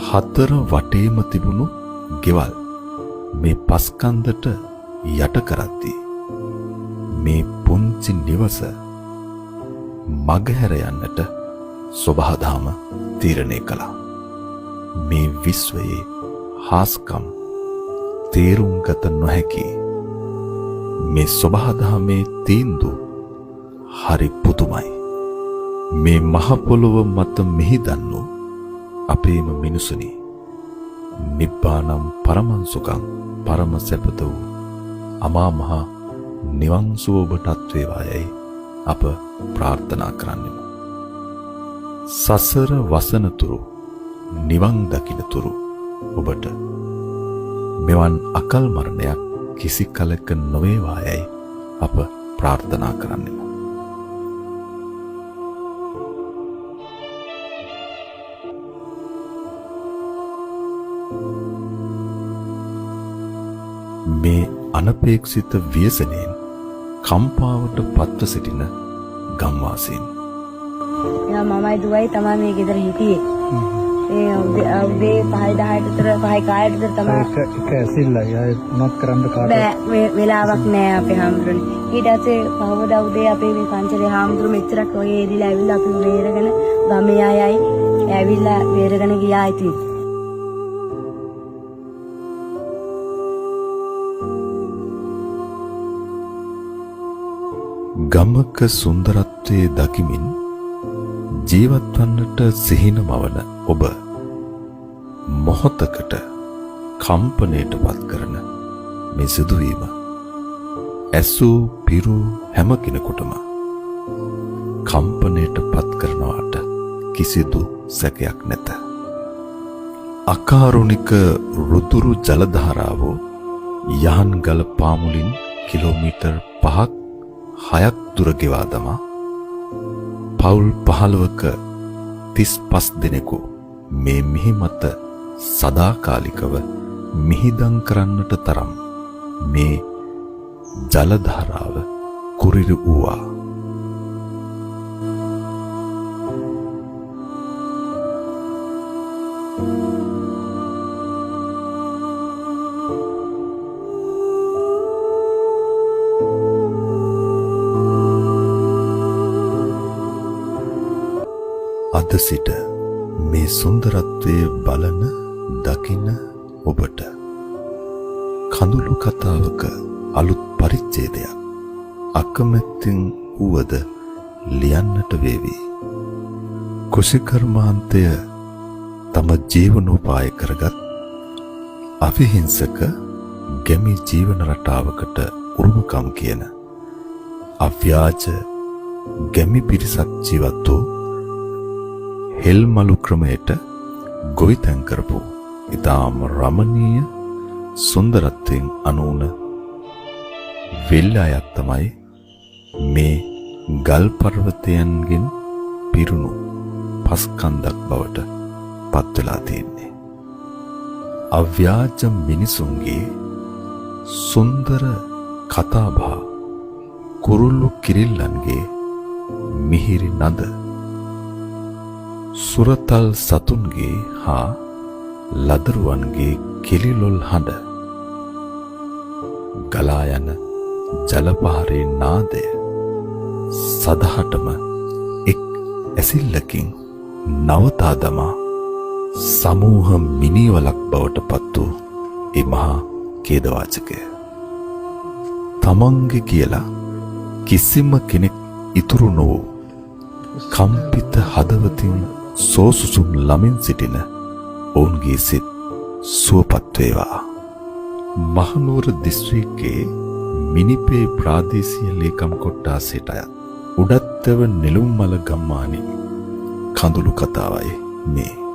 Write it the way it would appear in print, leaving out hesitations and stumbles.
හතර වටේම තිබුණු ගෙවල් මේ පස්කන්දට යට කරද්දී මේ පුංචි නිවස මගහැර යන්නට සොබහදාම තීරණය කළා. මේ විශ්වයේ හාස්කම් තේරුම් ගත නොහැකි මේ සොබහදාමේ තීන්දුව හරි පුදුමයි. මේ මහ පොළොව මත මිහිදන්නු අපේම මිනිසුනි, නිබ්බානම් පරමංසුකම් පරම සැපත වූ අමා මහ නිවන් සුව ඔබටත් වේවායයි අප ප්‍රාර්ථනා කරන්නෙමු. සසර වසනතුරු නිවන් දකින්නතුරු ඔබට මෙවන් අකල් මරණයක් කිසි කලක නොවේවායයි අප ප්‍රාර්ථනා කරන්නෙමු. මේ අනපේක්ෂිත ව්‍යසනයෙන් කම්පාවට පත්ව සිටින ගම්වාසීන්. මමයි දුවයි තමයි මේ ගෙදර හිටියේ. ඒ උදේ 5:10ට විතර 5:00ට විතර තමයි එක ඇසිල්ලයි ආයෙ මොනවත් කරන්න කාටවත් බෑ වෙලාවක් නෑ අපේ හාමුදුරනේ. ඊට පස්සේ පහවදා උදේ අපේ මේ පංචලේ හාමුදුරු මෙච්චරක් වගේ එදිලා ඇවිල්ලා අපි වේරගෙන ගමේ අයයි ඇවිල්ලා වේරගෙන ගියා ඉතින්. ගමක සුන්දරත්වයේ දකිමින් ජීවත් වන්නට සිහින මවන ඔබ මොහොතකට කම්පණයට පත් කරන මේ සිදුවීම ඇසූ පිරු හැම කෙනෙකුටම කම්පණයට පත් කරනවාට කිසිදු සැකයක් නැත. අකාරුණික රුතුරු ජල ධාරාවෝ යහන්ගල පාමුලින් කිලෝමීටර් 5ක් 6ක් දුර ගෙවා දමා පවුල් 15ක 35 දෙනෙකු මේ මිහි මත සදාකාලිකව මිහිදන් කරන්නට තරම් මේ ජල ධාරාව කුරිරු වූවා. අද සිට මේ සුන්දරත්වයේ බලන දකින ඔබට කඳුළු කතාවක අලුත් පරිච්ඡේදයක් අකමැත්තෙන් වුවද ලියන්නට වේවි. කුෂිකර්මාන්තය තම ජීවනෝපාය කරගත් අවිහිංසක ගැමි ජීවන රටාවකට උරුමකම් කියන අව්‍යාජ ගැමි පිරිසක් ජීවත් වූ හෙල්මලු ක්‍රමයට ගොවිතැන් කරපු ඉතාම රමණීය සුන්දරත්වයෙන් අනූන වෙල්ලායක් තමයි මේ ගල් පර්වතයන්ගෙන් පිරුණු පස්කන්දක් බවට පත් වෙලා තියෙන්නේ. අව්‍යාජ මිනිසුන්ගේ සුන්දර කතාබහ, කුරුල්ලු කිරිල්ලන්ගේ මිහිරි නද, සුරතල් සතුන්ගේ හා ලදරුවන්ගේ කෙලිලොල් හඬ, ගලා යන ජලපහරේ නාදය සදහටම එක් ඇසිල්ලකින් නවතා දමා සමූහ මිනිවලක් බවට පත් වූ ඒ මහා ඛේදවාචකය. තමන්ගේ කියලා කිසිම කෙනෙක් ඉතුරු නොවූ කම්පිත හදවතින් සෝසුසුම් ලමින් සිටින ඔවුන්ගේ සිත් සුවපත් වේවා. මහනුවර දිස්ත්‍රික්කයේ මිනිපේ ප්‍රාදේශීය ලේකම් කොට්ටාසයට අයත් උඩත්තව නෙළුම්මල ගම්මානයේ කඳුළු කතාවයි මේ.